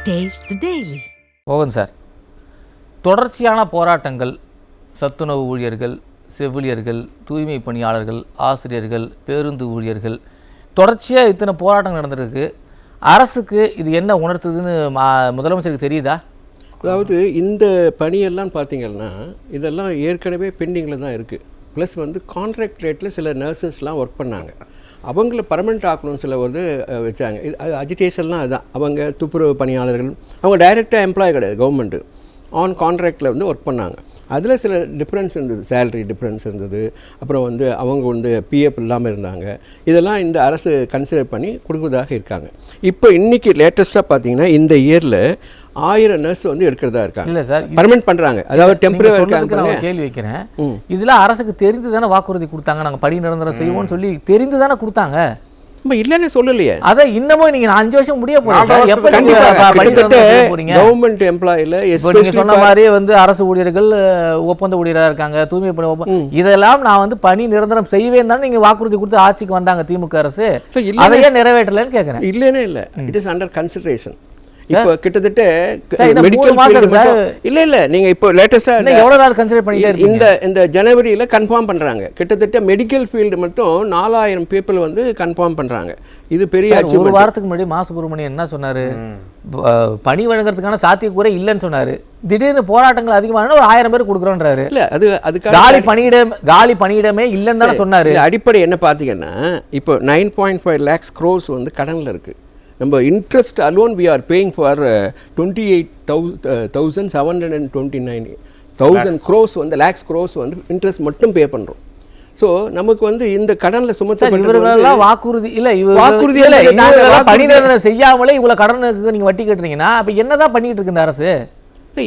Taste the Daily. மோகன் sir, தொடர்ச்சியான போராட்டங்கள் சத்துணவு ஊழியர்கள், செவிலியர்கள், தூய்மை பணியாளர்கள், ஆசிரியர்கள், பேருந்து ஊழியர்கள் தொடர்ச்சியாக இத்தனை போராட்டங்கள் நடந்திருக்கு. அரசுக்கு இது என்ன உணர்த்துதுன்னு முதலமைச்சருக்கு தெரியுதா? அதாவது இந்த பணியெல்லாம் பார்த்திங்கன்னா இதெல்லாம் ஏற்கனவே பெண்டிங்கில் தான் இருக்குது. ப்ளஸ் வந்து கான்ட்ராக்ட் ரேட்டில் சில நர்சஸ்லாம் ஒர்க் பண்ணாங்க. அவங்கள பர்மனெண்ட் ஆக்கணும்னு சில வந்து வச்சாங்க. இது அஜிடேஷன்லாம் அதுதான். அவங்க துப்புரவு பணியாளர்கள் அவங்க டைரெக்டாக எம்ப்ளாய் கிடையாது, கவர்மெண்ட்டு ஆன் கான்ட்ராக்டில் வந்து ஒர்க் பண்ணாங்க. அதில் சில டிஃப்ரென்ஸ் இருந்தது, சேலரி டிஃப்ரென்ஸ் இருந்தது. அப்புறம் வந்து அவங்க வந்து பிஎஃப் இல்லாமல் இருந்தாங்க. இதெல்லாம் இந்த அரசு கன்சிடர் பண்ணி கொடுக்குறதாக இருக்காங்க. இப்போ இன்றைக்கி லேட்டஸ்ட்டாக பார்த்தீங்கன்னா இந்த இயரில் 1000 நர்ஸ் வந்து எடுக்கிறதா இருக்காங்க. இல்லை சார், பர்மனெண்ட் பண்ணுறாங்க. அதாவது டெம்பரரி இருக்காங்க. நான் கேள்வி வைக்கிறேன், இதில் அரசுக்கு தெரிந்து தானே வாக்குறுதி கொடுத்தாங்க, நாங்கள் பணி நிரந்தரம் செய்வோம்னு சொல்லி தெரிந்து தானே கொடுத்தாங்க. நம்ம இல்லைன்னு சொல்லலையே. அதை இன்னமும் நீங்க 5 வருஷம் முடிய போறீங்க. கவர்மெண்ட் எம்ப்ளாயில நீங்க சொன்ன மாதிரியே வந்து அரசு ஊழியர்கள், ஒப்பந்த ஊழியராக இருக்காங்க, தூய்மை பணி, இதெல்லாம் நான் வந்து பணி நிரந்தரம் செய்வேன் தான் நீங்க வாக்குறுதி கொடுத்து ஆட்சிக்கு வந்தாங்க திமுக அரசு. அதையே நிறைவேற்றலன்னு கேட்கிறேன். இல்லைன்னே இல்லை, இட் இஸ் அண்டர் கன்சிடரேஷன். இப்போ கிட்டத்தட்ட மெடிக்கல் இல்ல நீங்க இப்போ லேட்டஸ்டா எவ்வளவு நாள் கன்சிடர் பண்ணிட்டே இந்த ஜனவரியில கன்ஃபார்ம் பண்றாங்க. கிட்டத்தட்ட மெடிக்கல் ஃபீல்டு மட்டும் 4000 பீப்புள் வந்து கன்ஃபார்ம் பண்றாங்க. இது பெரிய ஒரு வாரத்துக்கு முன்னாடி மா சுப்பிரமணியன் என்ன சொன்னாரு, பணி வழங்குறதுக்கான சாத்தியக்கூறே இல்லைன்னு சொன்னாரு. திடீர்னு போராட்டங்கள் அதிகமான ஒரு 1000 பேர் கொடுக்குறோன்றாரு. இல்ல அது காலி பணியிடமே இல்லைன்னு தானே சொன்னாரு. அடிப்படை என்ன பாத்தீங்கன்னா இப்போ 9.5 lakhs crores வந்து கடன்ல இருக்கு. நம்ம interest alone we are paying for 28,729,000 crores வந்து லேக்ஸ் க்ரோஸ் வந்து இன்ட்ரெஸ்ட் மட்டும் பே பண்ணுறோம். ஸோ நமக்கு வந்து இந்த கடனில் சுமத்தப்பட்ட வாக்குறுதி இல்லை, வாக்குறுதி பணி செய்யாமலே இவ்வளோ கடனுக்கு நீங்கள் வட்டி கட்டுறீங்கன்னா அப்போ என்னதான் பண்ணிட்டு இருக்கு இந்த அரசு?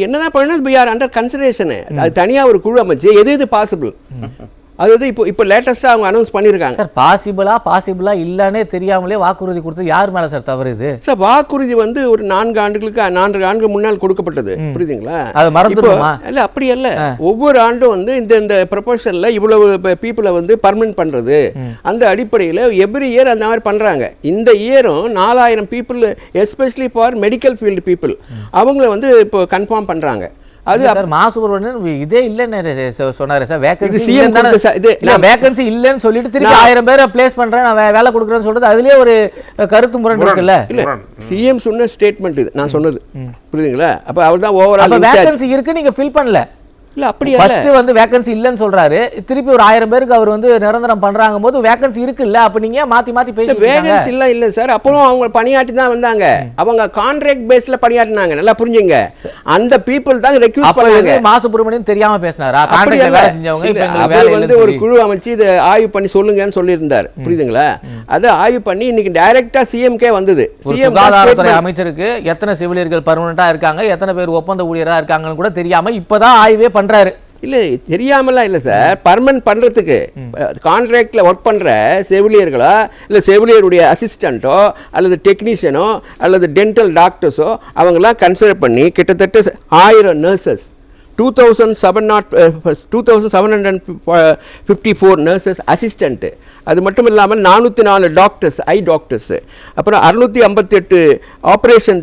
என்னதான் பண்ணணும், வி ஆர் அண்டர் கன்சிடரேஷனு. அது தனியாக ஒரு குழு அமைச்சு எது பாசிபிள் அதாவது இப்போ லேட்டஸ்ட்டாக அவங்க அனௌன்ஸ் பண்ணியிருக்காங்க. சார் பாசிபிளா இல்லைன்னே தெரியாமலே வாக்குறுதி கொடுத்து யார் மேலே சார் தவறு இது? சார் வாக்குறுதி வந்து ஒரு 4 ஆண்டுகளுக்கு முன்னால் கொடுக்கப்பட்டது, புரியுதுங்களா? அது மறந்துடுமா? இல்லை அப்படி அல்ல. ஒவ்வொரு ஆண்டும் வந்து இந்த ப்ரொபோஷனில் இவ்வளவு பீப்புளை வந்து பர்மனெண்ட் பண்ணுறது, அந்த அடிப்படையில் எவ்ரி இயர் அந்த மாதிரி பண்ணுறாங்க. இந்த இயரும் 4000 people especially for medical field people அவங்கள வந்து இப்போ கன்ஃபார்ம் பண்ணுறாங்க. அது மா சுப்பிரமணியன் இதே இல்லைன்னு சொன்னாரு சார். வேகன்சி இல்லைன்னு சொல்லிட்டு திருப்பி 1000 பேரை பிளேஸ் பண்றேன், நான் வேலை கொடுக்குறேன்னு சொல்றது அதுலயே ஒரு கருத்து முரண் இருக்குல்ல? இல்ல, சிஎம் சொன்ன ஸ்டேட்மெண்ட் இது நான் சொன்னது, புரியுதுங்களா? அப்ப அவர் தான் ஓவரால் வேகன்சி இருக்கு, நீங்க ஃபில் பண்ணல. இல்ல அப்படி ஃபர்ஸ்ட் வந்து வேகன்சி இல்லன்னு சொல்றாரு, திருப்பி ஒரு 1000 பேருக்கு அவர் வந்து நிரந்தரம் பண்றாங்க போது வேகன்சி இருக்குல்ல, அப்ப நீங்க மாத்தி பேசுறீங்க. வேகன்சி இல்ல சார். அப்புறம் அவங்க பணியாற்றி தான் வந்தாங்க, அவங்க கான்ட்ராக்ட் பேஸ்ல பணியாற்றினாங்க. நல்லா புரிஞ்சுங்க, அந்த பீப்புள் தான் ரெக்யூஸ் பண்ணாங்க. மா சுப்பிரமணியன் தெரியாம பேசினாரா? கான்ட்ராக்ட்ல வேலை செஞ்சவங்க அவர் வந்து ஒரு குழு அமைச்சு இதை ஆய்வு பண்ணி சொல்லுங்கன்னு சொல்லியிருந்தார், புரியுதுங்களா? அதை ஆய்வு பண்ணி இன்னைக்கு டைரக்டா சிஎம்கே வந்தது. சுகாதாரத்துறை அமைச்சருக்கு எத்தனை செவிலியர்கள் பர்மனண்டா இருக்காங்க, எத்தனை பேர் ஒப்பந்த ஊழியரா இருக்காங்கன்னு கூட தெரியாம இப்பதான் ஆய்வே பண்றாரு. இல்லை தெரியாமலாம் இல்லை சார். பர்மனன்ட் பண்ணுறதுக்கு கான்ட்ராக்டில் ஒர்க் பண்ணுற செவிலியர்களோ இல்லை செவிலியருடைய அசிஸ்டண்ட்டோ அல்லது டெக்னீஷியனோ அல்லது டென்டல் டாக்டர்ஸோ அவங்களாம் கன்சிடர் பண்ணி கிட்டத்தட்ட 1000 நர்சஸ், 2754 நர்சஸ் அசிஸ்டண்ட்டு, அது மட்டும் இல்லாமல் 404 டாக்டர்ஸ், ஐ டாக்டர்ஸு, அப்புறம் 658 ஆப்ரேஷன்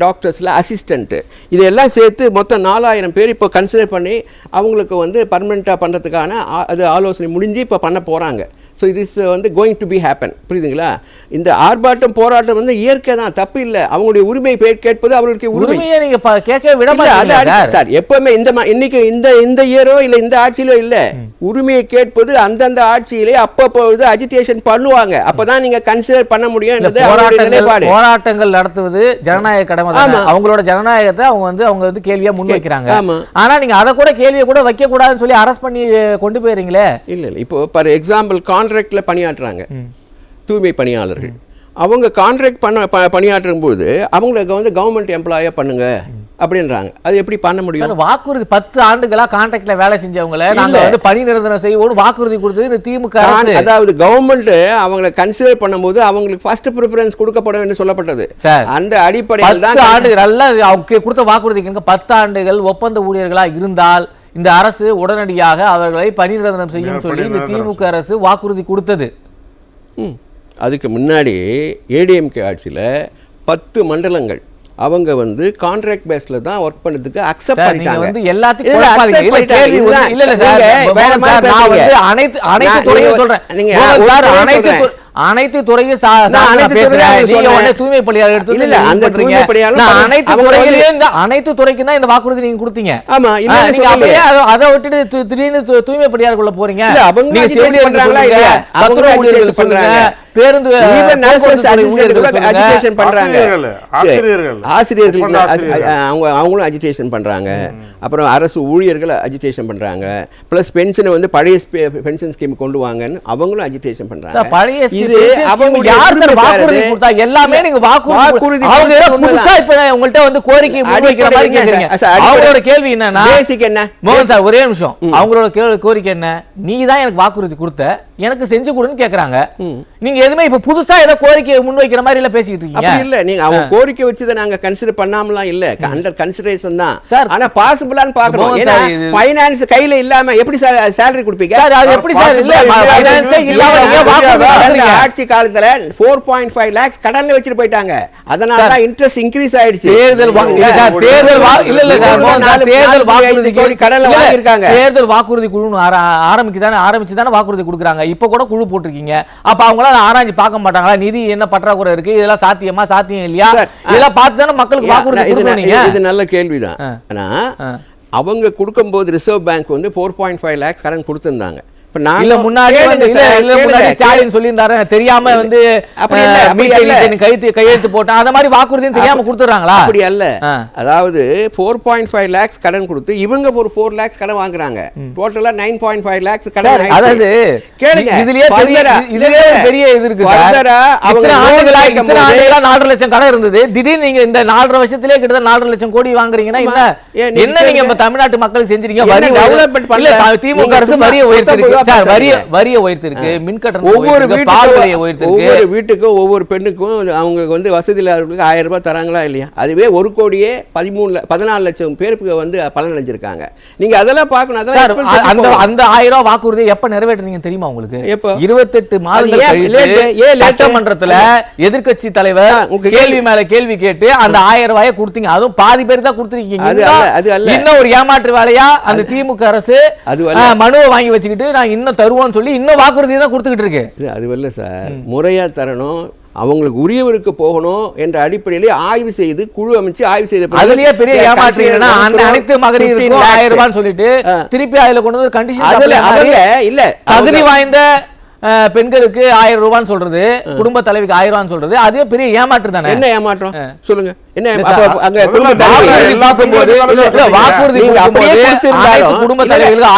டாக்டர்ஸில் அசிஸ்டண்ட்டு, இதெல்லாம் சேர்த்து மொத்தம் 4000 பேர் இப்போ கன்சிடர் பண்ணி அவங்களுக்கு வந்து பர்மனெண்ட்டாக பண்ணுறதுக்கான அது ஆலோசனை முடிஞ்சு இப்போ பண்ண போகிறாங்க. ஸோ இது இஸ் வந்து கோயிங் டு பி ஹேப்பன், புரியுதுங்களா? இந்த ஆர்ப்பாட்டம் போராட்டம் வந்து இயற்கை தான், தப்பு இல்லை. அவங்களுடைய உரிமை கேட்பது அவர்களுக்கு உரிமையை நீங்கள் கேட்க விட மாட்டீங்க சார். எப்பவுமே இன்னைக்கு இந்த இயரோ இல்லை இந்த ஆட்சியிலோ இல்லை, உரிமையை கேட்பது அந்தந்த ஆட்சியிலே அப்பப்போது அஜிடேஷன் பண்ணுவாங்க. அப்பதான் நீங்க கன்சிடர் பண்ண முடியும். போராட்டங்கள் நடத்துவது ஜனநாயக கடமை, அவங்களோட ஜனநாயகத்தை அவங்க வந்து கேள்வியா முன்வைக்கிறாங்க. ஆனா நீங்க அதை கூட கேள்வியை கூட வைக்க கூடாதுன்னு சொல்லி அரெஸ்ட் பண்ணி கொண்டு போயிருங்களே. இல்ல இப்போ ஃபார் எக்ஸாம்பிள் கான்ட்ராக்ட்ல பணியாற்றுறாங்க தூய்மை பணியாளர்கள், அவங்க கான்ட்ராக்ட் பணியாற்றும் போது அவங்களுக்கு வந்து கவர்மெண்ட் எம்ப்ளாயா பண்ணுங்க அப்படின்றாங்க. அது எப்படி பண்ண முடியும்? வாக்குறுதி 10 ஆண்டுகளா கான்ட்ராக்ட்ல வேலை செஞ்சவங்கள நாங்க வந்து பணி நிரந்தரம் செய்வோம் வாக்குறுதி கொடுத்தது இந்த திமுக அரசு. அதாவது கவர்மெண்ட் அவங்களை கன்சிடர் பண்ணும்போது அவங்களுக்கு ஃபர்ஸ்ட் பிரெஃபரன்ஸ் கொடுக்கப்படும் என்று சொல்லப்பட்டது. அந்த அடிப்படையில் தான் 10 ஆண்டுகள் அவங்க கொடுத்த வாக்குறுதிக்கு 10 ஆண்டுகள் ஒப்பந்த ஊழியர்களா இருந்தால் இந்த அரசு உடனடியாக அவர்களை பணி நிரந்தரம் செய்யும் சொல்லி இந்த திமுக அரசு வாக்குறுதி கொடுத்தது. அதுக்கு முன்னாடி ஏடிஎம்கே ஆட்சியில் 10 மண்டலங்கள் அவங்க வந்து கான்ட்ராக்ட் பேஸ்ல தான் ஒர்க் பண்ணதுக்கு அக்செப்ட் பண்ணிட்டாங்க. வந்து எல்லாத்தையும் அனைத்து துறையும் சொல்றேன். அனைத்து துறையும் தூய்மை பணியாளர் எடுத்து அனைத்து துறைக்கு தான் இந்த வாக்குறுதி நீங்க கொடுத்தீங்க. ஆமா, அதை விட்டுட்டு திடீர்னு தூய்மை பணியாளருக்குள்ள போறீங்க. பேருந்து அஜிடேஷன் பண்றாங்க, ஆசிரியர்கள் அவங்களும் அஜிடேஷன் பண்றாங்க, அப்புறம் அரசு ஊழியர்கள் அஜிடேஷன் பண்றாங்க, பிளஸ் பென்ஷனை வந்து பழைய பென்ஷன் ஸ்கீம் கொண்டு வாங்கன்னு அவங்களும் அஜிடேஷன் பண்றாங்க. பழைய இது அவங்க வாக்குறுதி கொடுத்தா எல்லாமே நீங்க வாக்குறுதி புதுசா இப்ப உங்கள்ட்ட வந்து கோரிக்கை முன்வைக்கிற மாதிரி கேக்குறீங்க. அவங்களோட கேள்வி என்னன்னா பேசிக் என்ன மோகன் சார் ஒரே நிமிஷம், அவங்களோட கோரிக்கை என்ன, நீ தான் எனக்கு வாக்குறுதி கொடுத்த, எனக்கு செஞ்சு கொடுன்னு கேக்குறாங்க. நீங்க எதுமே இப்ப புதுசா ஏதோ கோரிக்கை முன்வைக்கிற மாதிரி இல்ல பேசிட்டு இருக்கீங்க. இல்ல நீங்க அவங்க கோரிக்கை வச்சதை நாங்க கன்சிடர் பண்ணாமலாம் இல்ல, அண்டர் கன்சிடரேஷன் தான். ஆனா பாசிபிளான்னு பார்க்கணும். ஏன்னா ஃபைனான்ஸ் கையில இல்லாம எப்படி salary கொடுப்பீங்க சார்? அது எப்படி சார்? இல்ல ஃபைனான்ஸ் இல்லாம நீங்க வாக்குறுதி ஆட்சி காலத்துல 4.5 lakhs கடன்ல வச்சிட்டு போயிட்டாங்க. அதனால தான் இன்ட்ரஸ்ட் இன்கிரீஸ் ஆயிடுச்சு. தேர்தல் இல்ல சார், தேர்தல் இல்ல இல்ல சார், தேர்தல் வாக்குறுதி கோடி கடன்ல வாங்கி இருக்காங்க. தேர்தல் வாக்குறுதி குழு ஆரம்பிச்சு தானே வாக்குறுதி கொடுக்குறாங்க. இப்ப கூட குழு போட்டுருக்கீங்க. அப்ப அவங்களால ஆராய்ச்சி பார்க்க மாட்டாங்களா? நிதி என்ன பற்றாக்குறை இருக்கு, இதெல்லாம் சாத்தியமா சாத்தியம் இல்லையா, இதெல்லாம் பார்த்து தானே மக்களுக்கு வாக்குறுதி கொடுக்கறீங்க. இது நல்ல கேள்விதான். ஆனா அவங்க கொடுக்கும்போது ரிசர்வ் பேங்க் வந்து 4.5 lakhs கடன் கொடுத்திருந்தாங்க. ஸ்டாலின் சொல்லியிருந்தாரு தெரியாம வந்து கையெழுத்து போட்டா அந்த மாதிரி வாக்குறுதியும் தெரியாம கொடுத்துறாங்களா? அப்படி அல்ல. அதாவது 4.5 lakhs கடன் கொடுத்து இவங்க ஒரு 4 lakhs கடன் வாங்குறாங்க. டோட்டலா 9.5 lakhs கடன். அதாவது கேளுங்க, இதுலயே பெரிய இது இருக்கு. அவங்க 4 லட்சம் கடன் இருந்தது, திடீர்னு நீங்க இந்த 4.5 வருஷத்திலே கிட்ட 4 லட்சம் கோடி வாங்குறீங்கன்னா என்ன நீங்க தமிழ்நாட்டு மக்களுக்கு செஞ்சிருக்கீங்க? வரி டெவலப்மெண்ட் பண்ணல. திமுக அரசு வரியை உயர்த்திருக்கு, வரிய உயர்த்திருக்கு, மின்கட்டணம் ஒவ்வொரு வீட்டுக்கும் ஒவ்வொரு பெண்ணுக்கும் அவங்க வந்து வசதி இல்லாதவங்களுக்கு 1000 ரூபாய் தராங்களா இல்லையா? அதுவே 1,14 லட்சம் பேருக்கு வந்து பலன் அடைஞ்சிருக்காங்க. நீங்க அதெல்லாம் பார்க்கணும். அந்த 1000 ரூபாய் வாக்குறுதியை எப்ப நிறைவேற்றுறீங்க தெரியுமா உங்களுக்கு? 28 மாதங்கள் கழித்து சட்டமன்றத்துல எதிர்க்கட்சி தலைவர் கேள்வி மேல கேள்வி கேட்டு அந்த 1000 ரூபாயை கொடுத்தீங்க. அதுவும் பாதி பேர் தான் கொடுத்திருக்கீங்க. இன்னும் ஒரு ஏமாற்று வேலையா அந்த திமுக அரசு மனுவை வாங்கி வச்சுக்கிட்டு நான் இன்னும் தருவோம்னு சொல்லி இன்னும் வாக்குறுதி தான் கொடுத்துக்கிட்டு இருக்கு. அது வரல சார், முறையா தரணும், அவங்களுக்கு உரியவருக்கு போகணும் என்ற அடிப்படையிலே ஆய்வு செய்து குழு அமைச்சு ஆய்வு செய்த அதுலயே பெரிய ஏமாற்று அனைத்து மகளிருக்கும் 1000 ரூபாய் சொல்லிட்டு திருப்பி அதுல கொண்டு வந்து கண்டிஷன் இல்ல தகுதி வாய்ந்த பெண்களுக்கு 1000 ரூபான்னு சொல்றது, குடும்ப தலைவிக்கு 1000 ரூபான்னு சொல்றது, அதே பெரிய ஏமாற்று தானே. என்ன ஏமாற்றம் சொல்லுங்க? என்ன குடும்ப தலைவிகளுக்கு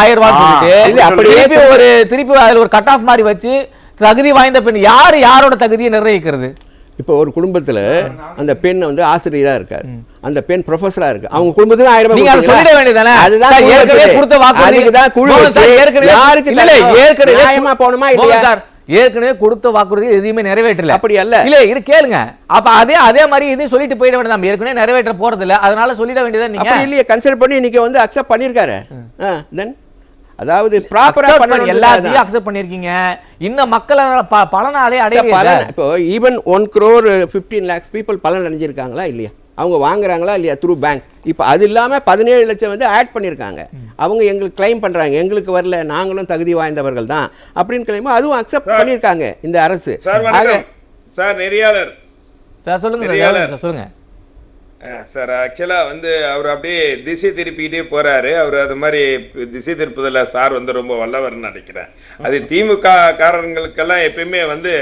1000 ரூபாய் சொல்லிட்டு திருப்பி அதுல ஒரு கட் ஆஃப் மாதிரி வச்சு தகுதி வாய்ந்த பெண் யாரோட தகுதியை நிர்ணயிக்கிறது? இப்போ ஒரு குடும்பத்துல அந்த பெண் வந்து ஆசிரியரா இருக்காரு, அந்த பெண் ப்ரொஃபஸரா இருக்கு, அவங்க குடும்பத்துக்கு 1000 ரூபாய் நீங்க சொல்லிட வேண்டியதானே. அதுதான் ஏற்கனவே கொடுத்த வாக்குறுதி தான் குழு யாருக்கு ஏற்கனவே நியாயமா போணுமா இல்லையா? ஏற்கனவே கொடுத்த வாக்குறுதி எதையுமே நிறைவேற்றல. அப்படி அல்ல இல்ல, இது கேளுங்க. அப்ப அதே மாதிரி இதையும் சொல்லிட்டு போயிட வேண்டியது, ஏற்கனவே நிறைவேற்ற போறது இல்ல, அதனால சொல்லிட வேண்டியதா. நீங்க இல்லையே கன்சிடர் பண்ணி இன்னைக்கு வந்து அக்செப்ட் பண்ணிருக்காரு. தென் அதாவது ப்ராப்பரா பண்ணணும், எல்லாத்தையும் அக்செப்ட் பண்ணிருக்கீங்க. இன்னும் மக்களால பலனாலே அடையல. இப்போ ஈவன் 1 crore 15 lakhs people பலன் அடைஞ்சிருக்காங்களா இல்லையா? அவங்க வாங்குறாங்களா இல்லையா த்ரூ பேங்க்? இப்போ அது இல்லாம 17 லட்சம் வந்து ஆட் பண்ணிருக்காங்க. அவங்க எங்களுக்கு கிளைம் பண்றாங்க, எங்களுக்கு வரல, நாங்களும் தகுதி வாய்ந்தவர்கள் தான் அப்படின்னு கிளைம், அதுவும் அக்செப்ட் பண்ணிருக்காங்க இந்த அரசு. சார் நெறியாளர் சார் சொல்லுங்க சொல்லுங்க சார். ஆக்சுவலா வந்து அவர் அப்படியே திசை திருப்பிக்கிட்டே போறாரு. அவர் அது மாதிரி திசை திருப்புதல சார் வந்து ரொம்ப வல்லவர்னு நினைக்கிறேன். அது திமுக காரங்களுக்கெல்லாம் எப்பயுமே வந்து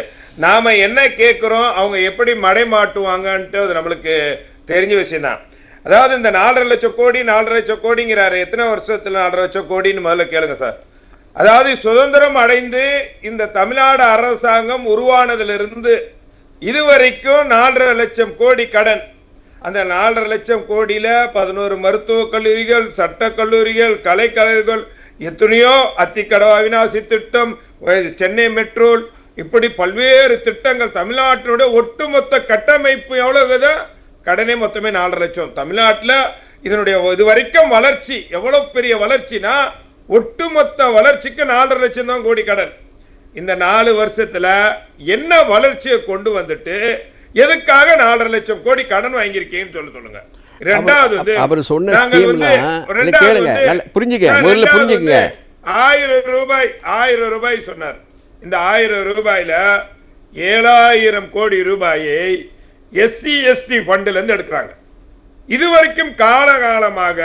நாம என்ன கேட்கிறோம் அவங்க எப்படி மடை மாட்டுவாங்கன்ட்டு அது நம்மளுக்கு தெரிஞ்ச விஷயம் தான். அதாவது இந்த 4.5 லட்சம் கோடிங்கிறாரு. எத்தனை வருஷத்துல 4.5 லட்சம் கோடின்னு முதல்ல கேளுங்க சார். அதாவது சுதந்திரம் அடைந்து இந்த தமிழ்நாடு அரசாங்கம் உருவானதிலிருந்து இதுவரைக்கும் 4.5 லட்சம் கோடி கடன். அந்த 4.5 லட்சம் கோடியில 11 மருத்துவக் கல்லூரிகள், சட்டக் கல்லூரிகள், கலைக்கல்லூரிகள், எத்தனையோ அத்திக்கடவு அவிநாசி திட்டம், சென்னை மெட்ரோ, இப்படி பல்வேறு திட்டங்கள். தமிழ்நாட்டினுடைய ஒட்டுமொத்த கட்டமைப்பு எவ்வளவு? கடனே மொத்தமே 4.5 லட்சம். தமிழ்நாட்டில் இதனுடைய இதுவரைக்கும் வளர்ச்சி எவ்வளவு பெரிய வளர்ச்சினா ஒட்டுமொத்த வளர்ச்சிக்கு 4.5 லட்சம் தான் கோடி கடன். இந்த 4 வருஷத்துல என்ன வளர்ச்சியை கொண்டு வந்துட்டு எதுக்காக 4.5 லட்சம் கோடி கடன் வாங்கியிருக்கீங்கன்னு சொல்லுங்க. ரெண்டாவது வந்து அவர் சொன்ன ஸ்கீம்ல கேளுங்க, புரிஞ்சுக்க, முதல்ல புரிஞ்சுக்கங்க. 1000 ரூபாய் சொன்னார். இந்த 1000 ரூபாயில 7000 கோடி ரூபாயை SC ST ஃபண்ட்ல இருந்து எடுக்கிறாங்க. இதுவரைக்கும் காலகாலமாக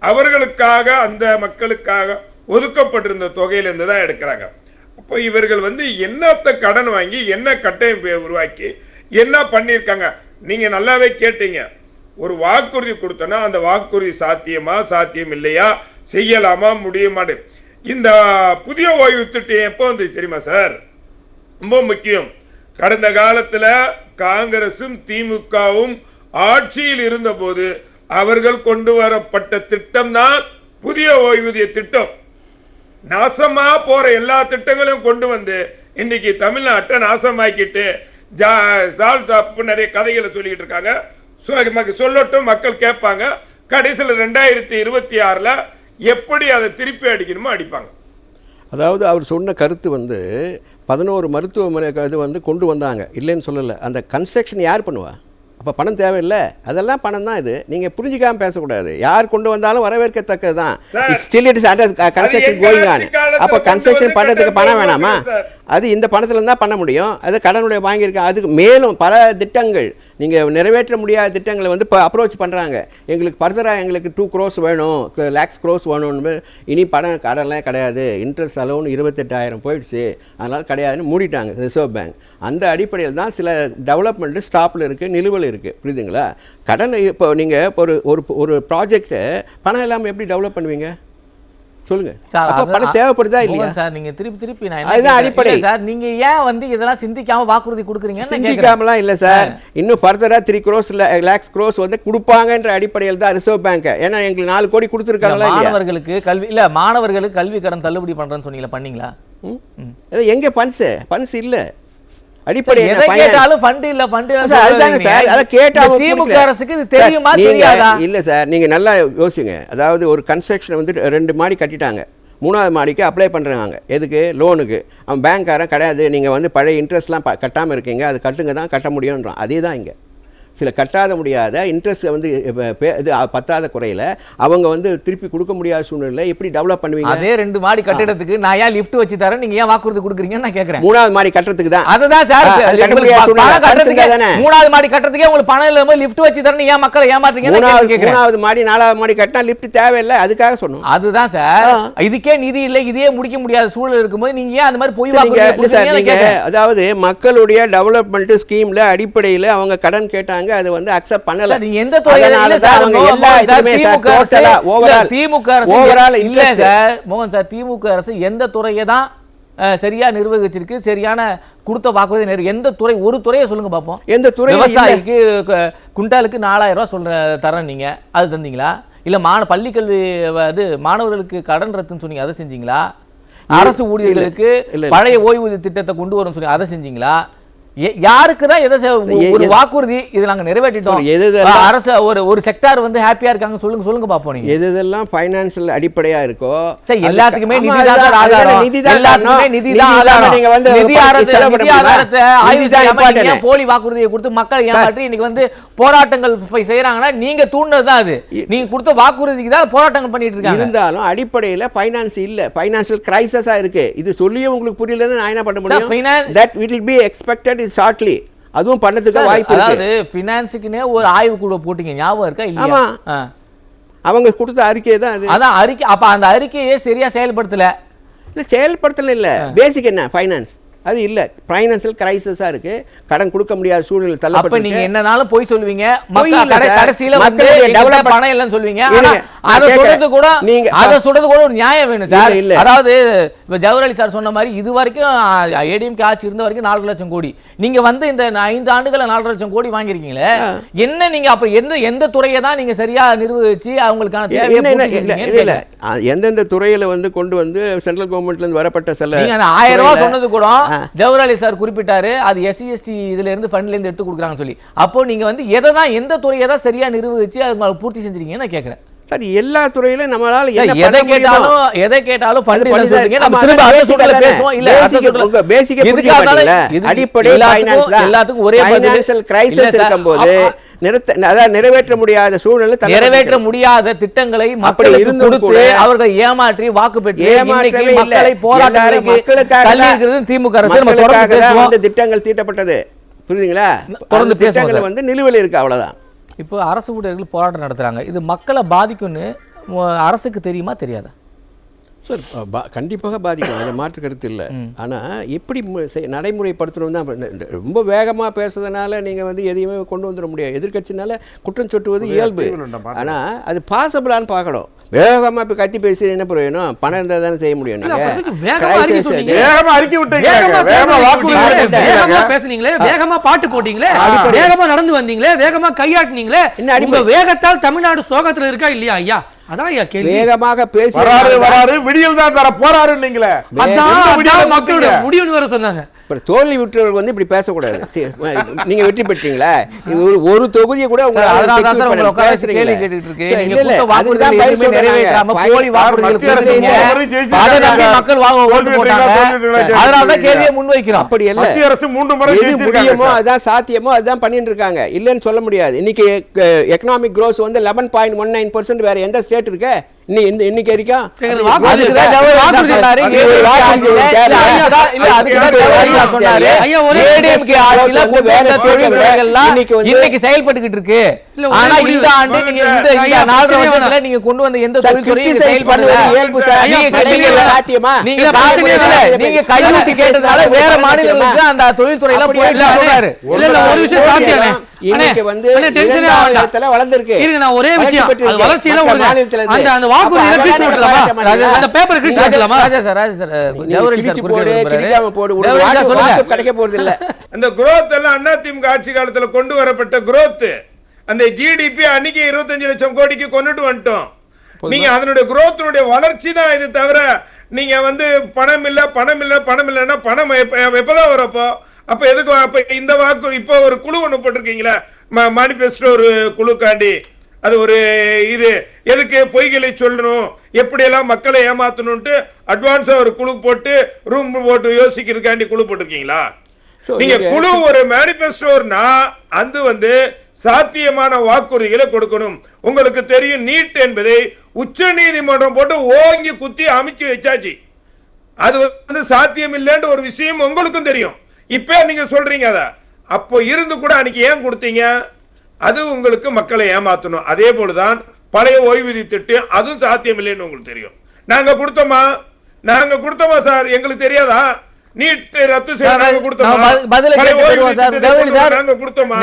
அவர்களுக்காக அந்த மக்களுக்காக ஒதுக்கப்பட்டிருந்த தொகையிலிருந்து தான் எடுக்கிறாங்க. அப்போ இவர்கள் வந்து என்னத்த கடன் வாங்கி என்ன கட்டமைப்பை உருவாக்கி என்ன பண்ணியிருக்காங்க? நீங்க நல்லாவே கேட்டீங்க. ஒரு வாக்குறுதி கொடுத்தனா அந்த வாக்குறுதி சாத்தியமா சாத்தியம் இல்லையா, செய்யலாமா முடியுமான்னு. இந்த புதிய ஓய்வு திட்டம் எப்போ வந்து தெரியுமா சார்? ரொம்ப முக்கியம். கடந்த காலத்துல காங்கிரசும் திமுகவும் ஆட்சியில் இருந்த போது அவர்கள் கொண்டு வரப்பட்ட திட்டம் தான் புதிய ஓய்வூதிய திட்டம். நாசமா போற எல்லா திட்டங்களையும் கொண்டு வந்து இன்னைக்கு தமிழ்நாட்டை நாசமாக்கிட்டு நிறைய கதைகளை சொல்லிட்டு இருக்காங்க. சொல்லட்டும், மக்கள் கேட்பாங்க. கடைசியில் 2026 எப்படி அதை திருப்பி அடிக்கணுமோ அடிப்பாங்க. அதாவது அவர் சொன்ன கருத்து வந்து 11 மருத்துவமனை இது வந்து கொண்டு வந்தாங்க, இல்லைன்னு சொல்லலை. அந்த கன்ஸ்ட்ரக்ஷன் யார் பண்ணுவா? அப்போ பணம் தேவையில்லை, அதெல்லாம் பணம் தான். இது நீங்கள் புரிஞ்சிக்காமல் பேசக்கூடாது. யார் கொண்டு வந்தாலும் வரவேற்கத்தக்கது தான். Still it is under construction going on. அப்போ கன்ஸ்ட்ரக்ஷன் பண்ணுறதுக்கு பணம் வேணாமா? அது இந்த பணத்தில் தான் பண்ண முடியும். அது கடனுடைய வாங்கியிருக்கேன். அதுக்கு மேலும் பல திட்டங்கள் நீங்கள் நிறைவேற்ற முடியாத திட்டங்களை வந்து இப்போ அப்ரோச் பண்ணுறாங்க. எங்களுக்கு ஃபர்தராக எங்களுக்கு 2 crores வேணும், lakhs crores வேணும்னு. இனி கடன்லாம் கிடையாது, இன்ட்ரெஸ்ட் அலோன் 28,000 போயிடுச்சு, அதனால் கிடையாதுன்னு மூடிட்டாங்க ரிசர்வ் பேங்க். அந்த அடிப்படையில் தான் சில டெவலப்மெண்ட்டு ஸ்டாப்பில் இருக்குது, நிலுவையில் இருக்குது. புரியுதுங்களா? கடன் இப்போ நீங்கள் ஒரு ப்ராஜெக்டை பணம் இல்லாமல் எப்படி டெவலப் பண்ணுவீங்க சொல்லுங்க? பணம் தேவைப்படுதா இல்லையா சார்? நீங்க திருப்பி அதுதான் அடிப்படை சார். நீங்க ஏன் வந்து இதெல்லாம் சிந்திக்காம வாக்குறுதி கொடுக்குறீங்க? சிந்திக்காமலாம் இல்ல சார். இன்னும் ஃபர்தரா 3 crores lakhs crores வந்து கொடுப்பாங்கன்ற அடிப்படையில் தான் ரிசர்வ் பேங்க். ஏன்னா எங்களுக்கு 4 கோடி கொடுத்துருக்காங்களா இல்லையா? மாணவர்களுக்கு கல்வி இல்ல, மாணவர்களுக்கு கல்வி கடன் தள்ளுபடி பண்றேன்னு சொன்னீங்களா? பண்ணீங்களா? எங்க பன்ஸ் இல்ல. அடிப்படை கேட்டாலும் ஃபண்ட் இல்ல ஃபண்ட் இல்ல. அதுதானே சார். அத கேட்டா திமுக அரசுக்கு இது தெரியுமா தெரியாதா? இல்ல சார், நீங்க நல்லா யோசிங்க. அதாவது ஒரு கன்ஸ்ட்ரக்ஷன் வந்து 2 மாடி கட்டிட்டாங்க, 3வது மாடிக்கு அப்ளை பண்ணுறாங்க. எதுக்கு? லோனுக்கு. அவன் பேங்க்காரன் கிடையாது, நீங்கள் வந்து பழைய இன்ட்ரெஸ்ட்லாம் கட்டாமல் இருக்கீங்க, அது கட்டுங்க தான் கட்ட முடியும்ன்றான். அதே தான் இங்கே சில கட்டாத முடியாத இன்ட்ரெஸ்ட் வந்து இது பத்தாத குறையில அவங்க வந்து திருப்பி கொடுக்க முடியாத சூழ்நிலை எப்படி டெவலப் பண்ணுவீங்க? அதே 2 மாடி கட்டிடத்துக்கு நான் ஏன் லிஃப்ட் வச்சு தரேன், நீங்க ஏன் வாக்குறுதி கொடுக்குறீங்கன்னு நான் கேக்குறேன். 3வது மாடி கட்டறதுக்கு தான். அதுதான் சார், 3வது மாடி கட்டறதுக்கே உங்களுக்கு பணம் இல்லாம லிஃப்ட் வச்சு தரேன், நீங்க ஏன் மக்களை ஏமாத்துறீங்கன்னு கேக்குறேன். 3வது மாடி 4வது மாடி கட்டினா லிஃப்ட் தேவையில்லை, அதுக்காக சொன்னோம். அதுதான் சார், இதுக்கே நிதி இல்லை, இதே முடிக்க முடியாத சூழல் இருக்கும்போது நீங்க ஏன் அந்த மாதிரி பொய் வாக்குறுதி? அதாவது மக்களுடைய டெவலப்மெண்ட் ஸ்கீம்ல அடிப்படையில் அவங்க கடன் கேட்டாங்க, அது வந்து அக்செப்ட் பண்ணல. நீங்க எந்த துறையில அவங்க எல்லா இதுமே சார் டோட்டலா ஓவரால் திமுக அரசு ஓவரால் இல்ல சார் மோகன் சார். திமுக அரசு எந்த துறையை தான் சரியா நிர்வகிச்சிருக்கு, சரியான கொடுத்த வாக்குறுதி எந்த துறை? ஒரு துறையை சொல்லுங்க பாப்போம். எந்த துறை? விவசாயிக்கு குண்டாலுக்கு 4000 ரூபாய் சொல்ற தரேன், நீங்க அது தந்தீங்களா? இல்ல பள்ளிக்கல்வி அது மாணவர்களுக்கு கடன் ரத்துன்னு சொன்னீங்க, அதை செஞ்சீங்களா? அரசு ஊழியர்களுக்கு பழைய ஓய்வூதிய திட்டத்தை கொண்டு வரும் சொன்னீங்க, அதை செஞ்சீங்களா? யாருக்கு தான் எதை ஒரு வாக்குறுதி இது நாங்க நிறைவேற்றிட்டோம், அரசு ஒரு செக்டார் வந்து ஹாப்பியா இருக்காங்க சொல்லுங்க பாப்போம். நீங்க எதெல்லாம் ஃபைனான்சியல் அடிப்படையா இருக்கோ சார் எல்லாத்துக்குமே நிதி தான் ஆதாரம், எல்லாத்துக்குமே நிதி தான் ஆதாரம். நீங்க வந்து நிதி ஆதாரத்தை ஆய்வு செய்யாம போலி வாக்குறுதியை கொடுத்து மக்கள் ஏமாற்றி இன்னைக்கு வந்து போராட்டங்கள் போய் செய்யறாங்கன்னா நீங்க தூண்டுனது தான். அது நீங்க கொடுத்த வாக்குறுதிக்கு தான் போராட்டங்கள் பண்ணிட்டு இருக்காங்க. இருந்தாலும் அடிப்படையில ஃபைனான்ஸ் இல்ல, ஃபைனான்சியல் கிரைசிஸா இருக்கு. இது சொல்லியும் உங்களுக்கு புரியலன்னு நான் என்ன பண்ண முடியும்? that will be expected shortly. அதுவும் பண்ணதுக்கு வாய்ப்பு இருக்கு. அதாவது ஃபினான்ஸுக்குனே ஒரு ஆய்வு குழு போட்டீங்க, ஞாபகம் இருக்கா இல்லையா? ஆமா, அவங்க கொடுத்த அறிக்கை தான் அது. அதான் அறிக்கை. அப்ப அந்த அறிக்கையை சரியா செயல்படுத்தல. இல்ல செயல்படுத்தல இல்ல. பேசிக் என்ன? ஃபைனான்ஸ் அது இல்ல. ஃபைனான்சியல் கிரைசிஸா இருக்கு, கடன் கொடுக்க முடியாத சூழ்நிலை தள்ளப்பட்டு. அப்ப நீங்க என்னனாலும் போய் சொல்வீங்க, கடைசியில வந்து பணம் இல்லன்னு சொல்வீங்க. அத சொல்றது கூட ஒரு நியாயம் வேணும் சார். அதாவது ஜவஹர் அலி சார் சொன்ன மாதிரி இது வரைக்கும் ஏடிஎம்கே ஆட்சி இருந்த வரைக்கும் 4 லட்சம் கோடி, நீங்க வந்து இந்த 5 ஆண்டுகள 4 லட்சம் கோடி வாங்கிருக்கீங்களே, என்ன நீங்க அப்ப எந்த துறையை தான் நீங்க சரியா நிர்வகிச்சு அவங்களுக்கான தேவையை எந்தெந்த துறையில வந்து கொண்டு வந்து சென்ட்ரல் கவர்மெண்ட்ல இருந்து வரப்பட்ட செல்ல நீங்க 1000 ரூபாய் சொன்னது கூட ஜவஹர் அலி சார் குறிப்பிட்டாரு, அது SC ST இதுல இருந்து ஃபண்ட்ல இருந்து எடுத்து கொடுக்குறாங்கன்னு சொல்லி. அப்போ நீங்க வந்து எதை தான் எந்த துறையை தான் சரியா நிர்வகிச்சு அது பூர்த்தி செஞ்சிருக்கீங்கன்னு நான் கேட்கிறேன். சார் எல்லா துறையிலும் நம்மளால என்ன எதை கேட்டாலும் ஃபண்ட் இல்ல சொல்றீங்க. நம்ம திரும்ப அந்த சூழல்ல பேசுவோம். இல்ல உங்க பேசிக்க புரிஞ்சுக்கிட்டீங்களா? அடிப்படை ஃபைனான்ஸ் தான். எல்லாத்துக்கும் ஒரே ஃபைனான்சியல் கிரைசிஸ் இருக்கும்போது நிறைவேற்ற முடியாத சூழல், நிறைவேற்ற முடியாத திட்டங்களை மக்களுக்கு கொடுத்து அவர்கள் ஏமாற்றி வாக்கு பெற்று இன்னைக்கு மக்களை போராட்டங்களுக்கு திமுக அரசு திட்டங்கள் தீட்டப்பட்டது. புரியுதுங்களா? தொடர்ந்து திட்டங்கள் வந்து நிலுவையில் இருக்கு, அவ்வளவுதான். இப்போ அரசு ஊழியர்கள் போராட்டம் நடத்துறாங்க. இது மக்களை பாதிக்கும்னு அரசுக்கு தெரியுமா தெரியாதா? சார் கண்டிப்பாக பாதிக்கும், அதில் மாற்று கருத்து இல்லை. ஆனால் எப்படி நடைமுறைப்படுத்தணும் தான். ரொம்ப வேகமாக பேசுறதுனால நீங்கள் வந்து எதையுமே கொண்டு வந்துட முடியாது. எதிர்கட்சினால குற்றம் சொட்டுவது இயல்பு. ஆனால் அது பாசிபிளான்னு பார்க்கணும். வேகமாக இப்போ கத்தி பேசி என்ன பிரயோஜனம்? பணம் இருந்தால் தானே செய்ய முடியும். வேகமா பாட்டு போட்டீங்களே, வேகமா நடந்து வந்தீங்களே, வேகமா கையாட்டினீங்களே, உங்க வேகத்தால் தமிழ்நாடு சோகத்துல இருக்கா இல்லையா ஐயா? அதான் ஐயா கேள்வி. வேகமாக பேசி வராரு விடியல் தான் தர போறாரு நீங்களே. அதான் மக்களோட முடிவுன்னு வேற சொன்னாங்க. தோல்வி விட்டவர்கள் வந்து இப்படி பேசக்கூடாது. நீங்க வெற்றி பெற்றீங்களா? ஒரு தொகுதியை கூட சாத்தியமோ அதுதான் பண்ணிட்டு இருக்காங்க. இல்லன்னு சொல்ல முடியாது. இன்னைக்கு எக்கனாமிக் க்ரோத் வந்து 11.19% வேற எந்த ஸ்டேட் இருக்கு இன்னைக்கு வரைக்கும்? செயல்பட்டு இருக்கு. ஆனா இந்த ஆண்டு நீங்க கொண்டு வந்த எந்த தொழில்துறையும் நீங்க கையெழுத்து கேட்டதால வேற மாநிலங்களுக்கு அந்த தொழில்துறை எல்லாம் ஒரு விஷயம் சாத்தியம் வளர்ந்திருக்கு. ஒரே விஷயம் வளர்ச்சியில அந்த வாக்குறுதி அந்த growth எல்லாம் அதிமுக ஆட்சி காலத்துல கொண்டு வரப்பட்ட growth, அந்த ஜிடிபி அன்னைக்கு 25 லட்சம் கோடிக்கு கொண்டுட்டு வந்துட்டோம். நீங்க அதனுடைய growthனுடைய வளர்ச்சி தான் இது தவிர நீங்க வந்து பணம் இல்லைன்னா பணம் எப்பதான் வரப்போ? அப்ப எதுக்கு? அப்ப இந்த வாக்கு இப்ப ஒரு குழு ஒண்ணு போட்டிருக்கீங்களா மானிபெஸ்டோ, ஒரு குழுக்காண்டி அது ஒரு இது எதுக்கு பொய்களை சொல்லணும், எப்படி எல்லாம் மக்களை ஏமாத்தணும்ட்டு அட்வான்ஸா ஒரு குழு போட்டு ரூம் போட்டு யோசிக்கிறதுக்காண்டி குழு போட்டிருக்கீங்களா? நீங்க குழு ஒரு மேனிபெஸ்டோர்னா அது வந்து சாத்தியமான வாக்குறுதிகளை கொடுக்கணும். உங்களுக்கு தெரியும், நீட் என்பதை உச்ச நீதிமன்றம் போட்டு ஓங்கி குத்தி அமைச்சு வச்சாச்சு. அது வந்து சாத்தியம் இல்லைன்ற ஒரு விஷயம் உங்களுக்கும் தெரியும். இப்ப நீங்க சொல்றீங்க அத. அப்போ இருந்து கூட அன்னைக்கு ஏன் கொடுத்தீங்க? அது உங்களுக்கு மக்களை ஏமாத்தணும். அதே போலதான் பழைய ஓய்வூதிய திட்டம், அதுவும் சாத்தியம் இல்லைன்னு உங்களுக்கு தெரியும். நாங்க கொடுத்தோமா சார்? எங்களுக்கு தெரியாதா? நீட் ரத்து செய்ய நாங்க கொடுத்தோமா?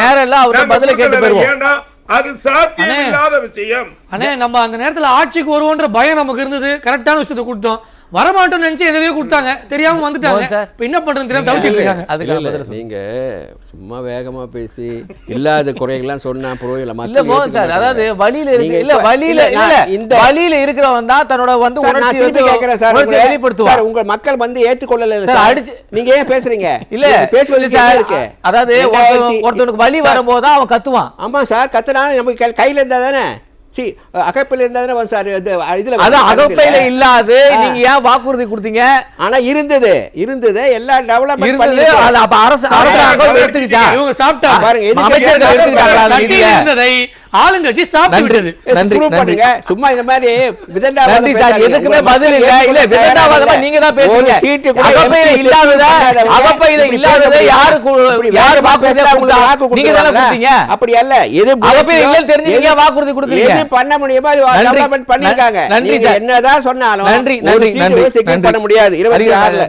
ஏன்னா அது சாத்தியம் இல்லாத விஷயம். அண்ணே, நம்ம அந்த நேரத்துல ஆட்சிக்கு வருவோன்ற பயம் நமக்கு இருந்தது. கரெக்டான விஷயத்தை கொடுத்தோம். வரமாட்டோம்னு நினைச்சு எதவே கொடுத்தாங்க, தெரியாம வந்துட்டாங்க. இப்ப என்ன பண்றதுன்னு தெரியாம தவிச்சிட்டு இருக்காங்க. நீங்க சும்மா வேகமா பேசி இல்லாத குறைகள்லாம் சொன்னா புரோகில அதாவது வழியில இருக்கிறவன் தான் தன்னோட வந்து வெளிப்படுத்துவார். உங்க மக்கள் வந்து ஏற்றுக்கொள்ளல. நீங்க ஏன் பேசுறீங்க? இல்ல பேசுவது இருக்கு. அதாவது ஒருத்தனுக்கு வழி வரும்போது அவன் கத்துவான். ஆமா சார், கத்துனா நமக்கு கையில இருந்தா தானே. அகப்பையில இருந்தா சார், இதுல அகப்பையில இல்லாது நீங்க ஏன் வாக்குறுதி கொடுத்தீங்க? ஆனா இருந்தது எல்லா டெவலப்மென்ட் இருந்தது. அப்ப அரசாங்கம் எடுத்துக்கிட்டா இவங்க சாப்பிட்டா பாருங்க. அமைச்சர்கள் எடுத்துக்கிட்டாங்களா? ஆளுங்கட்சி சாப்பிட்டு பண்ணுங்க. சும்மா இந்த மாதிரி விதண்டாவாதம் சார், எதுக்குமே பதில் இல்ல. இல்ல விதண்டாவாதமா நீங்க தான் பேசுறீங்க. சீட்டு கூட அகப்பையில இல்லாதத யாரு வாக்குறுதி கொடுத்தா? நீங்க தான கொடுத்தீங்க. அப்படி அல்ல, எது அகப்பையில இல்லன்னு தெரிஞ்சீங்க வாக்குறுதி கொடுத்தீங்க. எது பண்ண முடியுமோ அது டெவலப்மென்ட் பண்ணிருக்காங்க. என்னதான் சொன்னாலும் நன்றி பண்ண முடியாது 26ல.